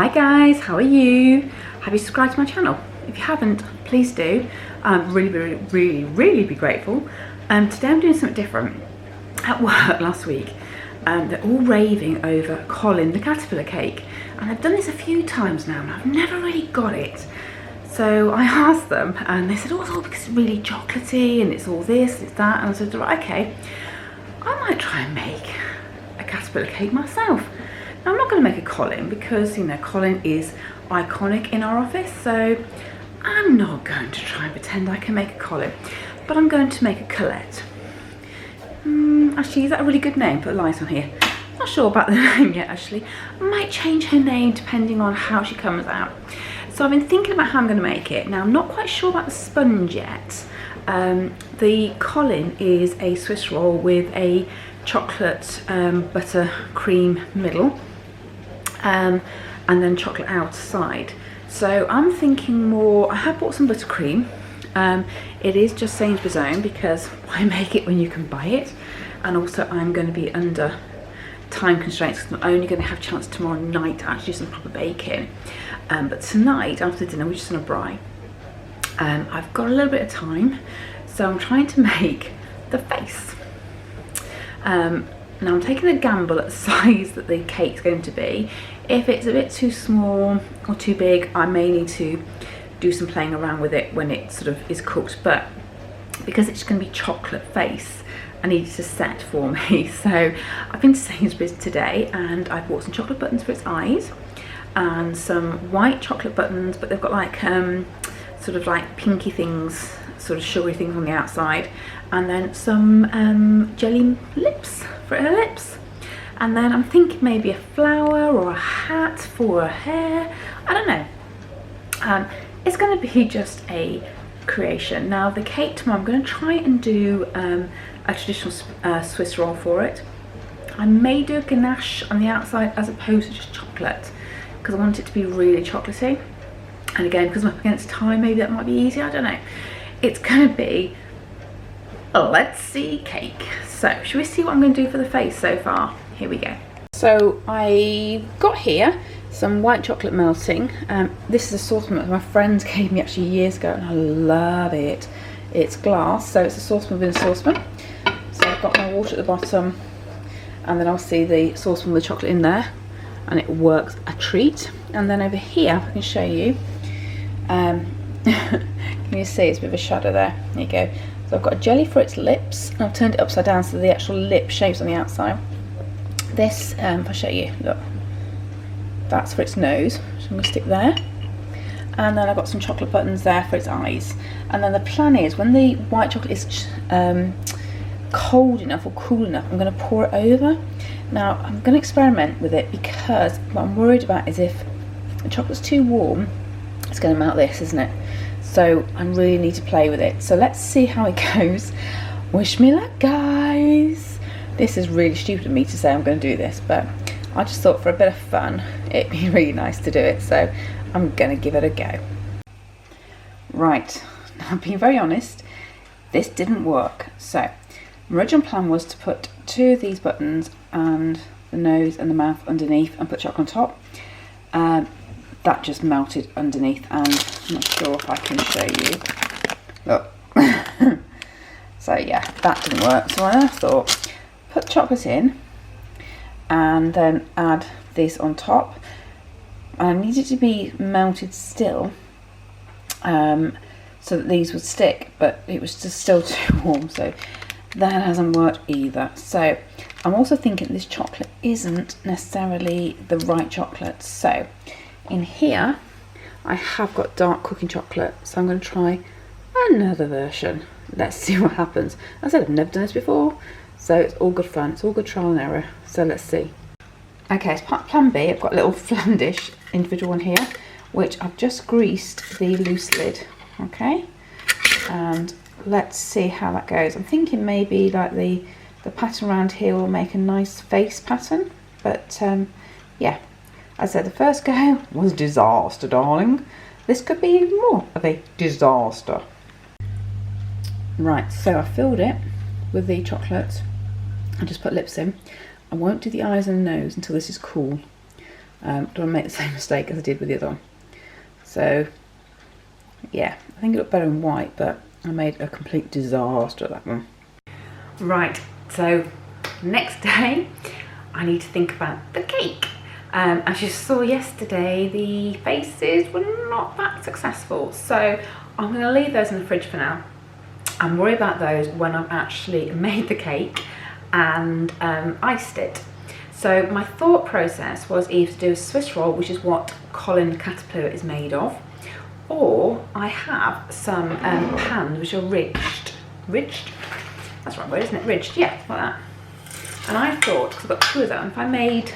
Hi guys, how are you? Have you subscribed to my channel? If you haven't, please do. Really be grateful. Today I'm doing something different. At work last week, they're all raving over Colin the caterpillar cake, and I've done this a few times now and I've never really got it. So I asked them and they said, oh, it's all because it's really chocolatey and it's all this, it's that, and I said, right, okay, I might try and make a caterpillar cake myself. Now, I'm not going to make a Colin because, you know, Colin is iconic in our office, so I'm not going to try and pretend I can make a Colin, but I'm going to make a Colette. Actually, is that a really good name? Put a light on here. Not sure about the name yet, actually. I might change her name depending on how she comes out. So I've been thinking about how I'm going to make it. Now, I'm not quite sure about the sponge yet. The Colin is a Swiss roll with a chocolate butter cream middle, and then chocolate outside. So I'm thinking more, I have bought some buttercream. It is just Sainsbury's own because why make it when you can buy it? And also I'm going to be under time constraints because I'm only going to have a chance tomorrow night to actually do some proper baking. But tonight after dinner we're just going to braai. I've got a little bit of time, so I'm trying to make the face. Now I'm taking a gamble at the size that the cake's going to be. If it's a bit too small or too big, I may need to do some playing around with it when it sort of is cooked, but because it's going to be chocolate face, I need it to set for me. So I've been to Sainsbury's today and I bought some chocolate buttons for its eyes and some white chocolate buttons, but they've got like sort of like pinky things, sort of sugary things on the outside, and then some jelly lips for her lips. And then I'm thinking maybe a flower or a hat for her hair. I don't know. It's going to be just a creation. Now the cake tomorrow, I'm going to try and do a traditional Swiss roll for it. I may do a ganache on the outside as opposed to just chocolate because I want it to be really chocolatey. And again, because I'm up against time, maybe that might be easier, I don't know. It's going to be a let's see cake. So shall we see what I'm going to do for the face so far? Here we go. So I got here some white chocolate melting. This is a saucepan that my friends gave me actually years ago and I love it. It's glass, so it's a saucepan within a saucepan. So I've got my water at the bottom and then I'll see the saucepan with the chocolate in there and it works a treat. And then over here I can show you, can you see it's a bit of a shadow there? There you go. So I've got a jelly for its lips and I've turned it upside down so the actual lip shapes on the outside. This, if I show you, look, that's for its nose, so I'm going to stick there. And then I've got some chocolate buttons there for its eyes. And then the plan is when the white chocolate is cold enough or cool enough, I'm going to pour it over. Now I'm going to experiment with it because what I'm worried about is if the chocolate's too warm, it's going to melt this, isn't it? So I really need to play with it. So let's see how it goes. Wish me luck, guys. This is really stupid of me to say I'm going to do this, but I just thought for a bit of fun it'd be really nice to do it, so I'm going to give it a go. Right, now being very honest, this didn't work. So my original plan was to put two of these buttons and the nose and the mouth underneath and put chocolate on top. That just melted underneath and I'm not sure if I can show you. Look. So yeah, that didn't work. So I thought, put chocolate in and then add this on top. I need it to be melted still so that these would stick, but it was just still too warm, so that hasn't worked either. So I'm also thinking this chocolate isn't necessarily the right chocolate. So in here I have got dark cooking chocolate, so I'm going to try another version. Let's see what happens. As I said, I've never done this before, so it's all good fun, it's all good trial and error, so let's see. Okay, as part of plan B, I've got a little flan dish, individual one here, which I've just greased the loose lid, okay? And let's see how that goes. I'm thinking maybe like the pattern around here will make a nice face pattern, but yeah, as I said, the first go was a disaster, darling. This could be even more of a disaster. Right, so I filled it with the chocolate. I just put lips in. I won't do the eyes and the nose until this is cool. Don't want to make the same mistake as I did with the other one. So yeah, I think it looked better in white, but I made a complete disaster of that one. Right, so next day I need to think about the cake. As you saw yesterday, the faces were not that successful, so I'm going to leave those in the fridge for now and worry about those when I've actually made the cake and iced it. So my thought process was either to do a Swiss roll, which is what Colin Caterpillar is made of, or I have some pans which are ridged. That's the right word, isn't it? Ridged, yeah, like that. And I thought, because I've got two of them, if I made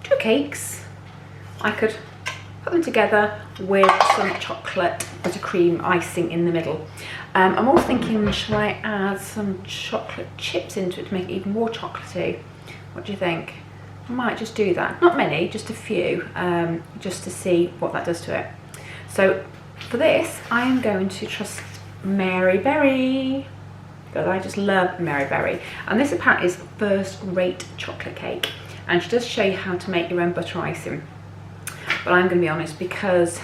2 cakes, I could put them together with some chocolate buttercream icing in the middle. I'm also thinking, should I add some chocolate chips into it to make it even more chocolatey? What do you think? I might just do that. Not many, just a few, just to see what that does to it. So for this, I am going to trust Mary Berry, because I just love Mary Berry. And this apparently is first-rate chocolate cake. And she does show you how to make your own butter icing. But I'm going to be honest, because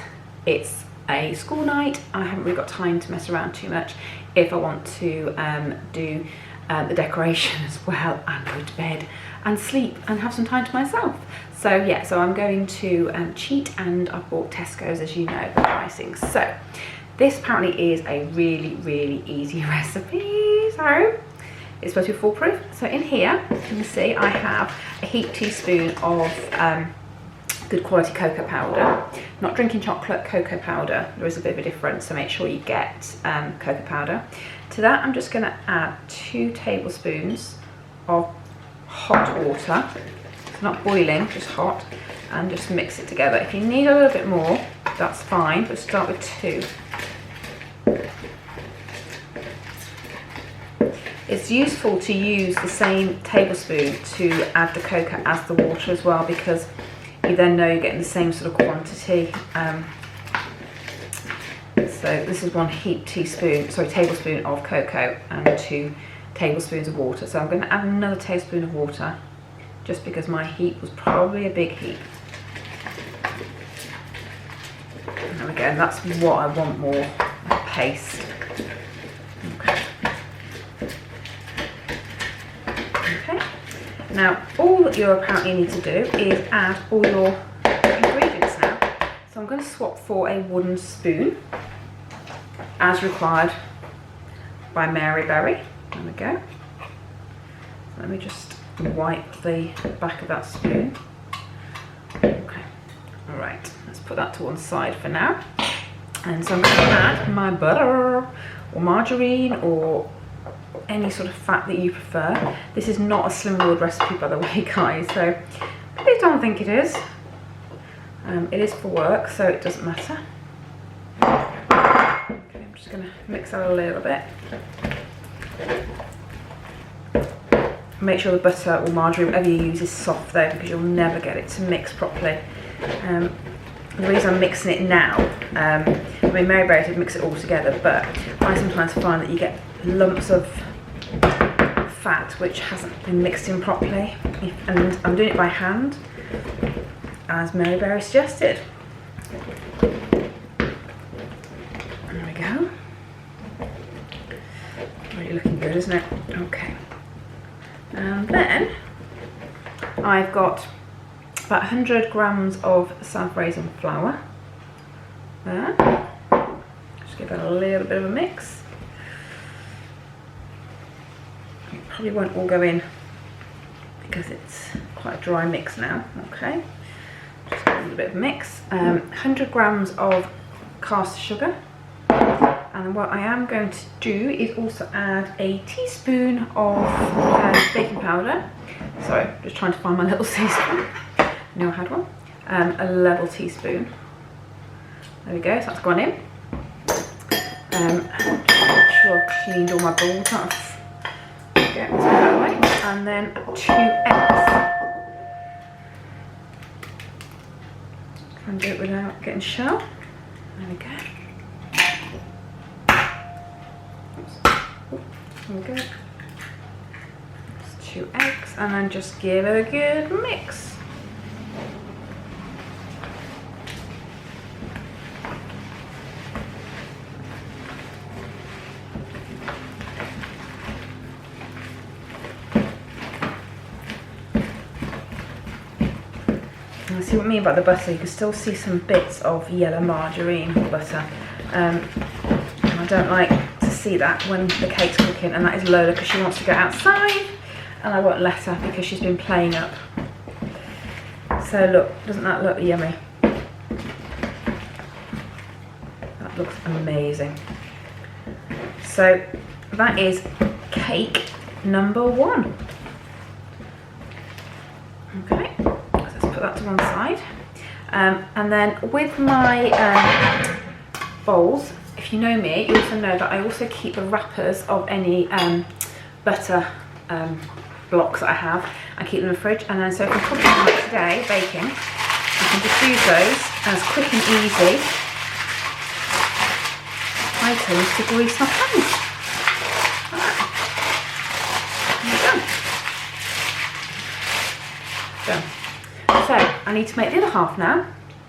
it's a school night, I haven't really got time to mess around too much if I want to do the decoration as well and go to bed and sleep and have some time to myself. So yeah, so I'm going to cheat, and I've bought Tesco's, as you know, butter icing. So this apparently is a really, really easy recipe. So it's supposed to be foolproof. So in here, you can see I have a heaped teaspoon of good quality cocoa powder. Not drinking chocolate, cocoa powder. There is a bit of a difference, so make sure you get cocoa powder. To that, I'm just going to add 2 tablespoons of hot water. It's not boiling, just hot, and just mix it together. If you need a little bit more, that's fine, but start with 2. It's useful to use the same tablespoon to add the cocoa as the water as well, because you then know you're getting the same sort of quantity. So this is 1 heaped tablespoon of cocoa and 2 tablespoons of water. So I'm going to add another tablespoon of water, just because my heap was probably a big heap. And there we go, and that's what I want more, paste. Okay. Now, all that you apparently need to do is add all your ingredients now. So I'm going to swap for a wooden spoon, as required by Mary Berry. There we go. So let me just wipe the back of that spoon. Okay, all right, let's put that to one side for now. And so I'm going to add my butter or margarine or any sort of fat that you prefer. This is not a Slim World recipe, by the way, guys, so please don't think it is. It is for work, so it doesn't matter. Okay, I'm just going to mix that a little bit. Make sure the butter or margarine, whatever you use, is soft though, because you'll never get it to mix properly. The reason I'm mixing it now, I mean, Mary Berry did mix it all together, but I sometimes find that you get lumps of fat which hasn't been mixed in properly, and I'm doing it by hand, as Mary Berry suggested. There we go. Really looking good, isn't it? Okay. And then I've got about 100 grams of self-raising flour there. Just give that a little bit of a mix. It probably won't all go in because it's quite a dry mix now. Okay, just a little bit of a mix. 100 grams of caster sugar. And what I am going to do is also add a teaspoon of baking powder. Sorry, just trying to find my little teaspoon. I knew I had one. A level teaspoon. There we go, so that's gone in. Just make sure I've cleaned all my bowls off. There we go, let's put that away. And then 2 eggs. Try and do it without getting shell. There we go. There we go. Just 2 eggs, and then just give it a good mix. see what I mean by the butter. You can still see some bits of yellow margarine butter. And I don't like to see that when the cake's cooking, and that is Lola because she wants to go outside and I won't let her because she's been playing up. So look, doesn't that look yummy? That looks amazing. So that is cake number 1. Okay, so let's put that to one side. And then with my bowls, if you know me, you also know that I also keep the wrappers of any butter blocks that I have. I keep them in the fridge, and then so if I'm cooking like today, baking, you can just use those as quick and easy items to grease my pans. There we go. Done. So I need to make the other half now,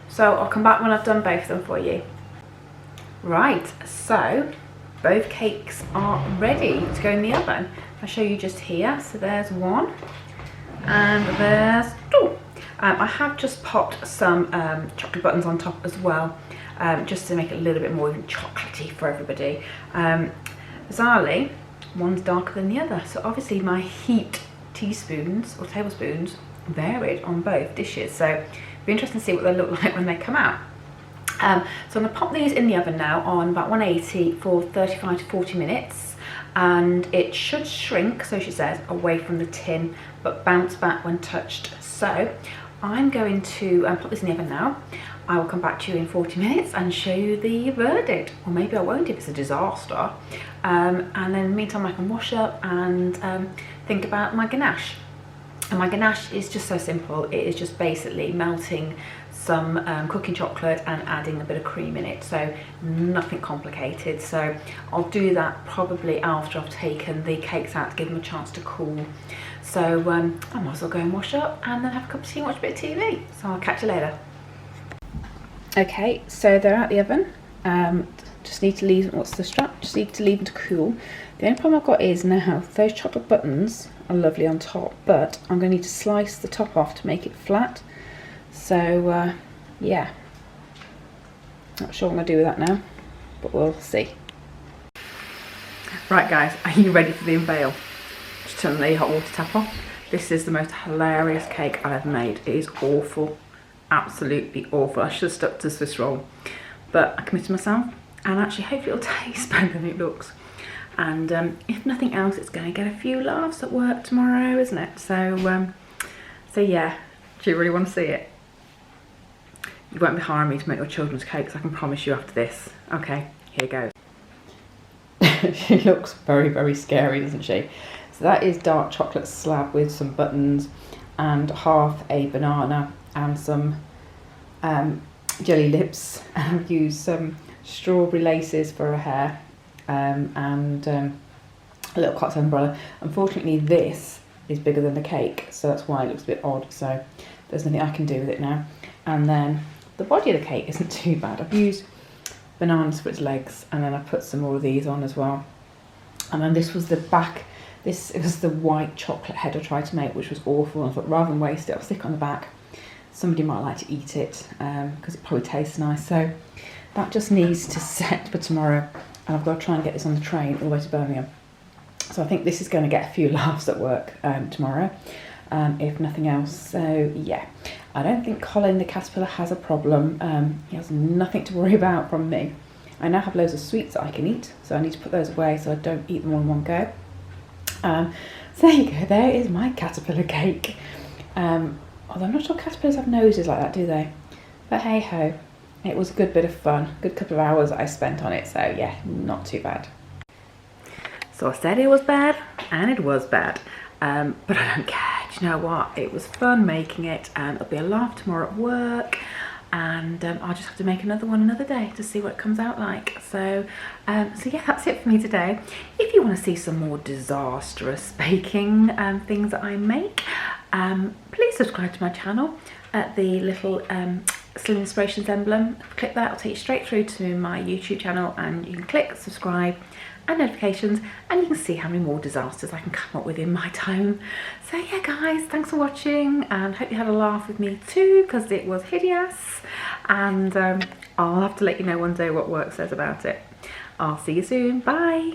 so I'll come back when I've done both of them for you. Right, so both cakes are ready to go in the oven. I'll show you just here. So there's one and there's two. I have just popped some chocolate buttons on top as well, just to make it a little bit more chocolatey for everybody. Bizarrely, one's darker than the other, so obviously my heaped teaspoons or tablespoons varied on both dishes, so it'll be interesting to see what they look like when they come out. So I'm going to pop these in the oven now on about 180 for 35 to 40 minutes, and it should shrink, so she says, away from the tin but bounce back when touched. So I'm going to put this in the oven now. I will come back to you in 40 minutes and show you the verdict, or maybe I won't if it's a disaster. And then in the meantime I can wash up and think about my ganache. And my ganache is just so simple. It is just basically melting some cooking chocolate and adding a bit of cream in it, so nothing complicated. So I'll do that probably after I've taken the cakes out to give them a chance to cool. So I might as well go and wash up and then have a cup of tea and watch a bit of TV. So I'll catch you later. Okay, so they're out the oven. Just need to leave, what's the strap? Just need to leave them to cool. The only problem I've got is now those chocolate buttons are lovely on top, but I'm going to need to slice the top off to make it flat. So yeah, not sure what I'm going to do with that now, but we'll see. Right guys, are you ready for the unveil? Just turn the hot water tap off. This is the most hilarious cake I've ever made. It is awful, absolutely awful. I should have stuck to Swiss roll, but I committed myself, and actually hopefully it'll taste better than it looks. And if nothing else, it's going to get a few laughs at work tomorrow, isn't it? So so yeah, do you really want to see it? You won't be hiring me to make your children's cakes, I can promise you after this. Okay, here goes. She looks very, very scary, doesn't she? So that is dark chocolate slab with some buttons and half a banana and some jelly lips. I've used some strawberry laces for her hair and a little cotton umbrella. Unfortunately, this is bigger than the cake, so that's why it looks a bit odd. So there's nothing I can do with it now. And then the body of the cake isn't too bad. I've used bananas for its legs, and then I put some more of these on as well. And then this was the back. It was the white chocolate head I tried to make, which was awful. And I thought rather than waste it, I'll stick it on the back. Somebody might like to eat it because it probably tastes nice. So that just needs to set for tomorrow, and I've got to try and get this on the train all the way to Birmingham. So I think this is going to get a few laughs at work tomorrow, if nothing else. So yeah, I don't think Colin the caterpillar has a problem. He has nothing to worry about from me. I now have loads of sweets that I can eat, so I need to put those away so I don't eat them all in one go. So there you go, there is my caterpillar cake. Although I'm not sure caterpillars have noses like that, do they? But hey ho, it was a good bit of fun, good couple of hours that I spent on it, so yeah, not too bad. So I said it was bad, and it was bad, but I don't care. Do you know what? It was fun making it, and it'll be a laugh tomorrow at work, and I'll just have to make another one another day to see what it comes out like. So so yeah, that's it for me today. If you want to see some more disastrous baking things that I make, please subscribe to my channel at the little Slim Inspirations emblem. Click that, it'll take you straight through to my YouTube channel, and you can click subscribe and notifications, and you can see how many more disasters I can come up with in my time. So yeah guys, thanks for watching, and hope you had a laugh with me too, because it was hideous, and I'll have to let you know one day what work says about it. I'll see you soon, bye.